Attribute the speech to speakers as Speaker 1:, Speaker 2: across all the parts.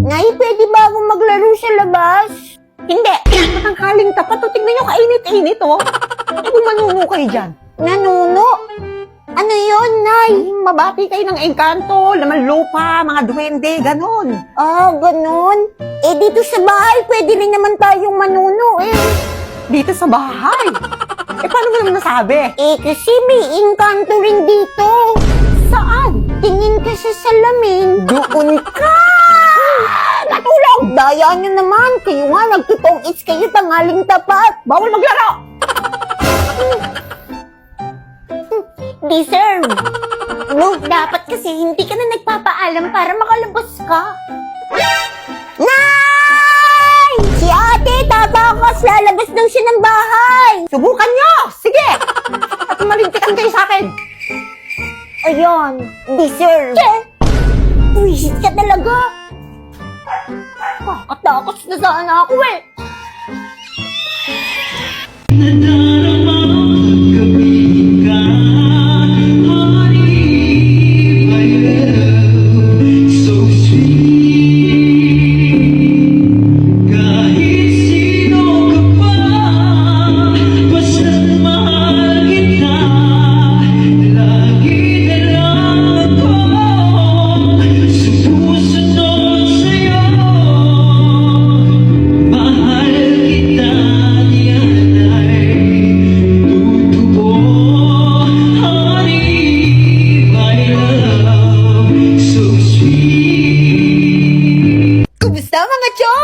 Speaker 1: Nay, pwede ba akong maglaro sa labas?
Speaker 2: Hindi! Matanghaling tapat o tignan nyo kainit-init o. Eh kung manuno kayo dyan.
Speaker 1: Nanuno? Ano yun, Nay?
Speaker 2: Mabati kayo ng engkanto, laman lupa, mga duwende, ganon.
Speaker 1: Ah, ganun. Eh, dito sa bahay, pwede rin naman tayong manuno eh.
Speaker 2: Dito sa bahay. Eh paano mo naman nasabi?
Speaker 1: Eh, kasi may engkanto rin dito.
Speaker 2: Saan?
Speaker 1: Tingin ka sa salamin. Doon ka! Natulog! Daya nyo naman. Kayo nga, nagtutong it's kayo tanghaling tapat.
Speaker 2: Bawal maglaro!
Speaker 1: Deserve. No, dapat kasi hindi ka na nagpapaalam para makalabas ka. Nay! Si ate, tatakas. Lalabas daw siya ng bahay.
Speaker 2: Subukan nyo! Sige! At malintikan kayo sa akin.
Speaker 1: Ayan, deserve. Wisit ka talaga. Kakatakos na sana ako eh.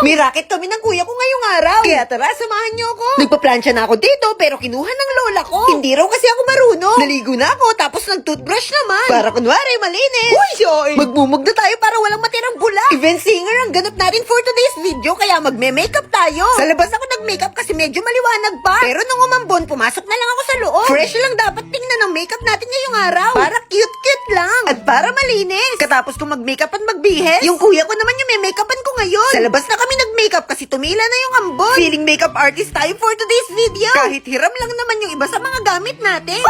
Speaker 3: May racket kami ng kuya ko ngayong araw. Kaya tara, samahan niyo ako. Nagpa-plancha na ako dito, pero kinuha ng lola ko. Hindi raw kasi ako marunong. Naligo na ako, tapos nag-toothbrush naman. Para kunwari, malinis. Uy, yoy! Magmumug na tayo para walang matirang bula. Event singer ang ganap natin for today's video, kaya magme-makeup tayo. Sa labas ako nag-makeup kasi medyo maliwanag pa. Pero nung umambon, pumasok na lang ako sa loob. Fresh lang dapat tingnan ng makeup natin ngayong araw. Para cute-cute lang. At para malinis. Katapos kong mag-makeup at magbihis, yung kuya ko naman yung may makeupan ko ngayon. Sa labas na kami nag-makeup kasi tumila na yung ambon. Feeling makeup artist tayo for today's video. Kahit hiram lang naman yung iba sa mga gamit natin.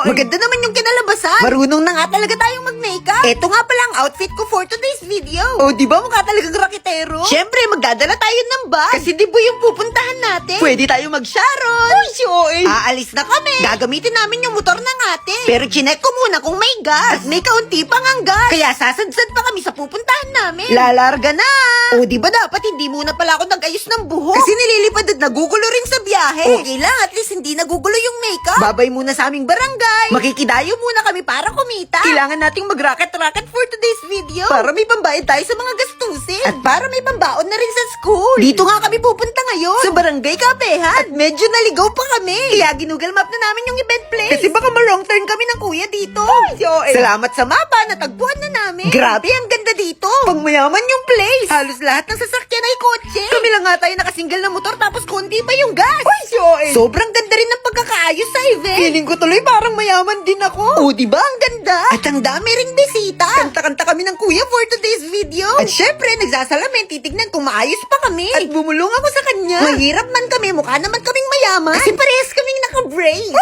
Speaker 3: Maganda naman yung kinalabasan. Marunong na nga talaga tayong mag-makeup. Eto nga pala ang outfit ko for today's video. Oh, di ba mukha talagang raketero? Syempre, magdadala tayo ng bus. Kasi di ba yung pupuntahan natin? Pwede tayo mag-sharon. Aalis na kami. Gagamitin namin yung motor ng ate. Pero chinek ko muna kung may gas. At may kaunti pang ang gas. Kaya sasadsad pa kami sa pupuntahan namin. Lalarga na. O, di ba dapat hindi muna pala ako nag-ayos ng buhok? Kasi nililipad at nagugulo rin sa biyahe. Okay lang, at least hindi nagugulo yung makeup. Babay muna sa aming barangay. Makikidayo muna kami para kumita. Kailangan nating mag-racket-racket for today's video. Para may pambayad tayo sa mga gastusin. At para may pambaon na rin sa school. Dito nga kami pupunta ngayon. Sa barangay Kapehan. At medyo naligaw pa kami. Kaya ginugal map na namin yung event place. Kasi baka ma-wrong turn kami ng kuya dito. Salamat sa mapa, natagpuan na namin. Grabe, ang ganda dito. Pangmayaman yung place. Halos lahat ng sasakyan ay kotse. Kami lang nga tayo nakasingle na motor tapos konti pa yung gas. Sobrang ganda rin ng pagkakaayos sa event. Feeling ko tuloy parang mayaman din ako. Oh, di ba ang ganda? At ang dami ring bisita. Kanta-kanta kami ng kuya for today's video. At syempre, nagsasalamin, titignan kung maayos pa kami. At bumulong ako sa kanya. Mahirap man kami, mukha naman kaming mayaman. Kasi parehas kaming naka-brace.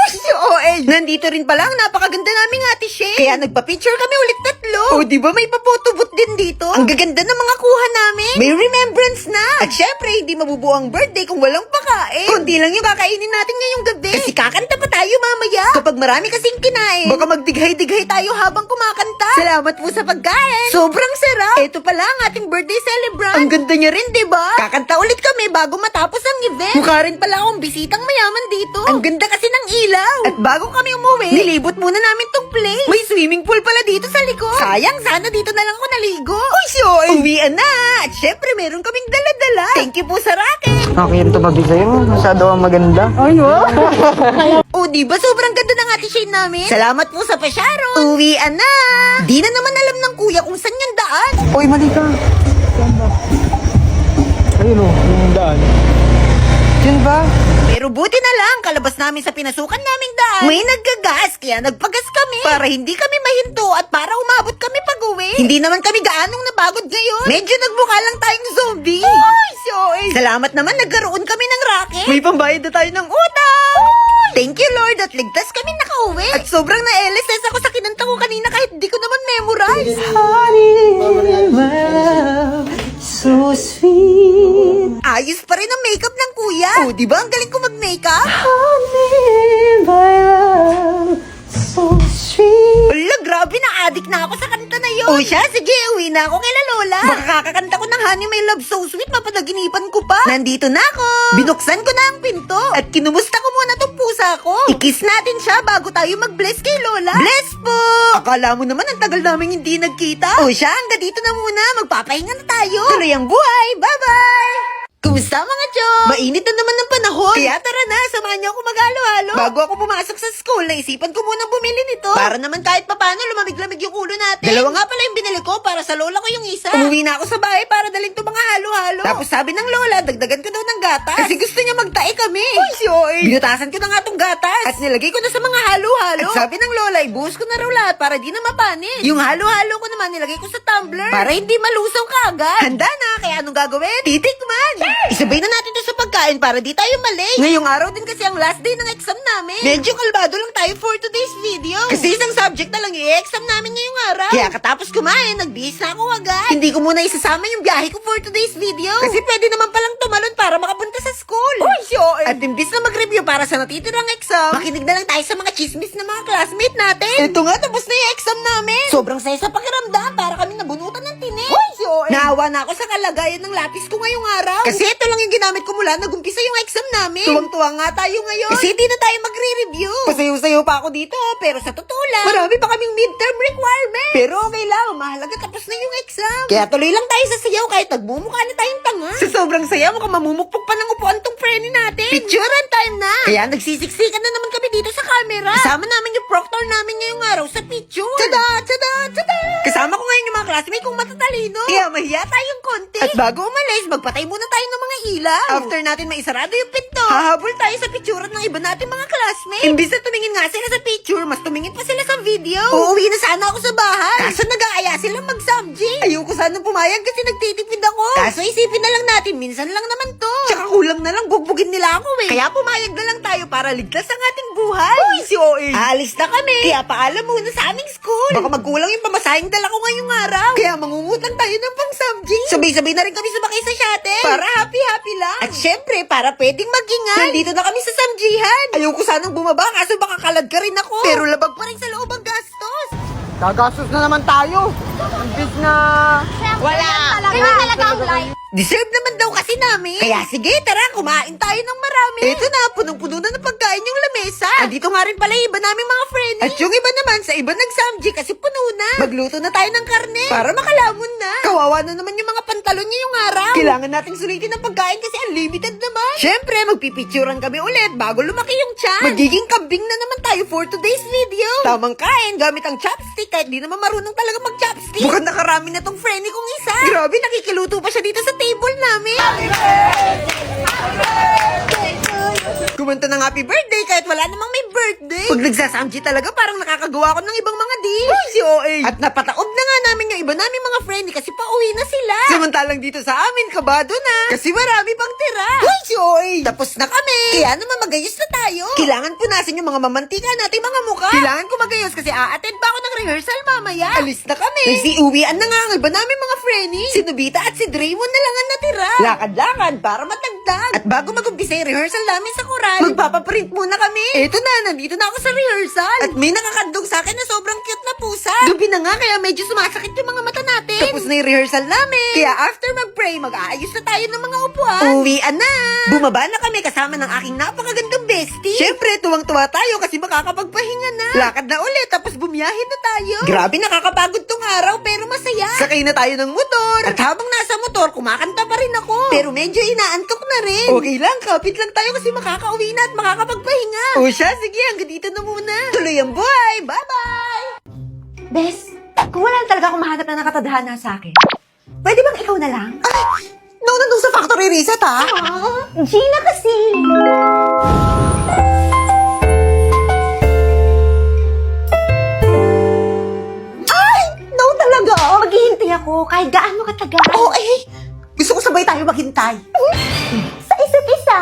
Speaker 3: Nandito rin pala ang napakaganda naming ate Shay. Kaya nagpa-picture kami ulit tatlo. Oh, di ba may pa-photobooth din dito? Ang gaganda ng mga kuha namin. May remembrance na. At syempre, hindi mabubuo ang birthday kung walang pakain. Kundi lang yung kakainin natin ngayong gabi. Kasi kakanta pa tayo mamaya. Kapag marami kasing kinain, baka magdighay-dighay tayo habang kumakanta. Salamat po sa pagkain. Sobrang sarap. Ito pala ang ating birthday celebrant. Ang ganda niya rin, di ba? Kakanta ulit kami bago matapos ang event. Mukha rin pala akong bisitang mayaman dito. Ang ganda kasi ng ilaw. At bago kami umuwi, nilibot muna namin tong place. May swimming pool pala dito sa likod. Sayang, sana dito na lang ako naligo. Uwian na. At syempre, meron kaming dala-dala. Thank you po sa racket.
Speaker 4: Okay, yung tumabi sa'yo. Masyado ang maganda.
Speaker 2: Ay, wow!
Speaker 3: O, di ba sobrang ganda ng ate Shane namin? Salamat po sa pasyaron. Uwian na. Di na naman alam ng kuya kung saan yung daan.
Speaker 4: Uy, mali ka. Saan ba? Ayun o, yung daan. Yun ba?
Speaker 3: Pero buti na lang, kalabas namin sa pinasukan naming daan. May naggagas, kaya nagpagas kami. Para hindi kami mahinto at para umabot kami pag-uwi. Hindi naman kami gaanong napagod ngayon. Medyo nagmukha lang tayong zombie. Salamat naman, nagkaroon kami ng racket. May pambayad na tayo ng utang. Thank you, Lord, at ligtas kami nakauwi. At sobrang na-LSS ako sa kinanta ko kanina kahit di ko naman memorize.
Speaker 4: Honey, my love, so
Speaker 2: sweet.
Speaker 3: Ayos pa rin ang makeup ng kuya. Oh, di ba ang galing ko mag-makeup?
Speaker 2: Honey, my love, so sweet.
Speaker 3: Hala, grabe na addict na ako sa kanta na yun. O siya, sige, uwi na ako kay Lola. Baka kakakanta ko ng Honey My Love So Sweet, mapadaginipan ko pa. Nandito na ako. Binuksan ko na ang pinto. At kinumusta ko muna tong pusa ko. Ikis natin siya bago tayo mag-bless kay Lola. Bless po! Akala mo naman ang tagal namin hindi nagkita. O siya, hanggang dito na muna. Magpapahinga na tayo. Tuloy ang buhay. Bye-bye! Kumusta mga Chong? Mainit na naman ng panahon. Kaya tara na, samahan niyo ako mag-halo-halo. Bago ako pumasok sa school, naisipan ko munang bumili nito. Para naman kahit papano lumamig-lamig yung ulo natin. Dalawa nga pala yung binili ko para sa lola ko yung isa. Umuwi na ako sa bahay para dalhin to mga halo-halo. Tapos sabi ng lola, dagdagan ko daw ng gatas. Kasi gusto niya magtae kami. Uy, si Oy. Binutasan ko na nga tong gatas. At nilagay ko na sa mga halo-halo. At sabi ng lola, ibuhos ko na raw lahat para di na mapanis. Yung halo-halo ko naman nilagay ko sa tumbler. Para hindi malusaw kaagad. Handa na, kaya anong gagawin? Titikman. Isabay na natin to sa pagkain para di tayo malate. Ngayong araw din kasi ang last day ng exam namin. Medyo kalbado lang tayo for today's video. Kasi isang subject na lang i-exam namin ngayong araw. Kaya katapos kumain, nagbihis na ako agad. Hindi ko muna isasama yung biyahe ko for today's video. Kasi pwede naman palang tumalon para makapunta sa school. Uy, sure. At imbis na mag-review para sa natitirang exam, makinig na lang tayo sa mga chismis ng mga classmate natin. Ito nga, tapos na yung exam namin. Sobrang saya sa pakiramdam para kami nabunutan ng tinik. Uy, sure. Naawa na ako sa kalagayan ng lapis ko ngayong araw. Kasi ito lang yung ginamit ko mula nag-umpisa yung exam namin. Tuwang-tuwa nga tayo ngayon. Kasi di na tayo magre-review. Pasayo-sayo pa ako dito, pero sa totoo lang, marami pa kaming midterm requirements. Pero okay lang, mahalaga tapos na yung exam. Kaya tuloy lang tayo sa sayaw kahit nagmumukha na tayong tanga. Sa sobrang saya, mukhang mamumukpok pa ng upuan tong friend natin. Picturean time na. Kaya nagsisiksikan na naman kami dito sa camera. Kasama namin yung proctor namin ngayong araw sa picture. Tada! Tada! Tada! Kasama ko ngayon yung mga classmate kong matatalino. Kaya mahiya tayong konti. At bago umalis, magpatay muna tayo ng mga ilaw. After natin maisarado yung pinto, hahabol tayo sa picture ng iba nating mga classmates. Imbis na tumingin nga sila sa picture, mas tumingin pa sila sa video. Uuwi na sana ako sa bahay. Kaso nag-aaya silang mag-subject. Ayoko sana pumayag kasi nagtitipid ako. Kaso isipin na lang natin, minsan lang naman to. Tsaka kulang na lang, bugbugin nila ako eh. Kaya pumayag na lang tayo para ligtas ang ating buhay. Uy, si OA. Aalis na kami. Kaya paalam muna sa aming school. Baka magkulang yung pamasahing dala ko ngayong araw. Kaya mangungutang tayo ng pang-subject. Sabay-sabay na rin kami sumakay sa shuttle. Para happy-happy lang. At syempre, para pwedeng mag-ingat. Nandito na kami sa samjihan. Ayoko sanang bumaba kaso baka kalad ka rin ako. Pero labag pa rin sa loob ang gastos.
Speaker 4: Gagastos na naman tayo. Imbis na...
Speaker 1: Wala. Ganyan talaga ang life.
Speaker 3: Deserve naman daw kasi namin. Kaya sige, tara, kumain tayo ng marami. Ito na, punong-puno na ng pagkain yung lamesa. Andito nga rin pala yung iba naming mga friends. At yung iba naman, sa iba nagsamji kasi puno na. Magluto na tayo ng karne. Para makalamon na. Kawawa na naman yung mga pantalon niya yung araw. Kailangan nating sulitin ng pagkain kasi unlimited naman. Syempre, magpipicturan kami ulit bago lumaki yung tiyan. Magiging kambing na naman tayo for today's video. Tamang kain gamit ang chopstick kahit di naman marunong talaga mag-chopstick. Mukhang nakarami na tong friendly kong isa. Grabe, nakikiluto pa siya dito sa table namin. Kumanta ng happy birthday kahit wala namang may birthday. Pag nagsasamji talaga parang nakakagawa ko ng ibang mga dish. Uy, si OA. At napataob na nga namin yung iba namin mga friendly kasi pauwi na sila. Samantalang dito sa amin, kabado na. Kasi marami pang tira. Uy, si OA. Tapos na kami. Kaya naman magayos na tayo. Kailangan punasan yung mga mamantika natin mga mukha. Kailangan ko magayos kasi a-attend pa ako ng rehearsal mamaya. Alis na kami. Nagsiuwian na nga ang iba namin mga friendly. Si Nobita at si Draymond na lang ang natira. Lakad-lakad para matagdag. At bago mag-umpisa yung rehearsal namin sa koral, magpapaprint muna kami. Eto na, nandito na ako sa rehearsal. At may nakakandong sa akin na sobrang cute na pusa. Gabi na nga, kaya medyo sumasakit yung mga mata natin. Tapos na yung rehearsal namin. Kaya after mag-pray, mag-aayos na tayo ng mga upuan. Uwian na. Bumaba na kami kasama ng aking napakagandang bestie. Syempre, tuwang-tuwa tayo kasi makakapagpahinga na. Lakad na ulit, tapos bumiyahe na tayo. Grabe, nakakapagod tong araw, pero masaya. Sakay na tayo ng motor. At habang nasa motor, kumakanta pa rin ako. Pero medyo inaantok na rin. Okay lang, kapit lang tayo kasi makakauwi na at makakapagpahinga. O siya, sige, hanggang dito na muna. Tuloy ang buhay. Bye-bye!
Speaker 2: Bes, kung wala na talaga akong mahanap na nakatadhana sa akin, pwede bang ikaw na lang?
Speaker 3: Nandun sa factory reset, ha?
Speaker 2: Gina kasi. No talaga. Maghihintay ako kahit gaano katagal.
Speaker 3: Oh, eh. Gusto ko sabay tayo maghintay.
Speaker 2: Sa isa't isa?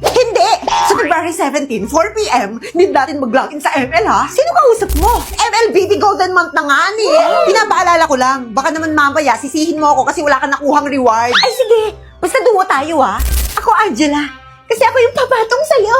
Speaker 3: Hindi! Sa February 17, 4 p.m., need natin mag-login sa ML, ha? Sino kausap mo? MLBB Golden Month na nga, ni. Pinapaalala ko lang. Baka naman mamaya, sisihin mo ako kasi wala ka nakuhang reward.
Speaker 2: Ay,
Speaker 3: tayo, ah. Ako, Angela. Kasi ako yung papatong sa'yo.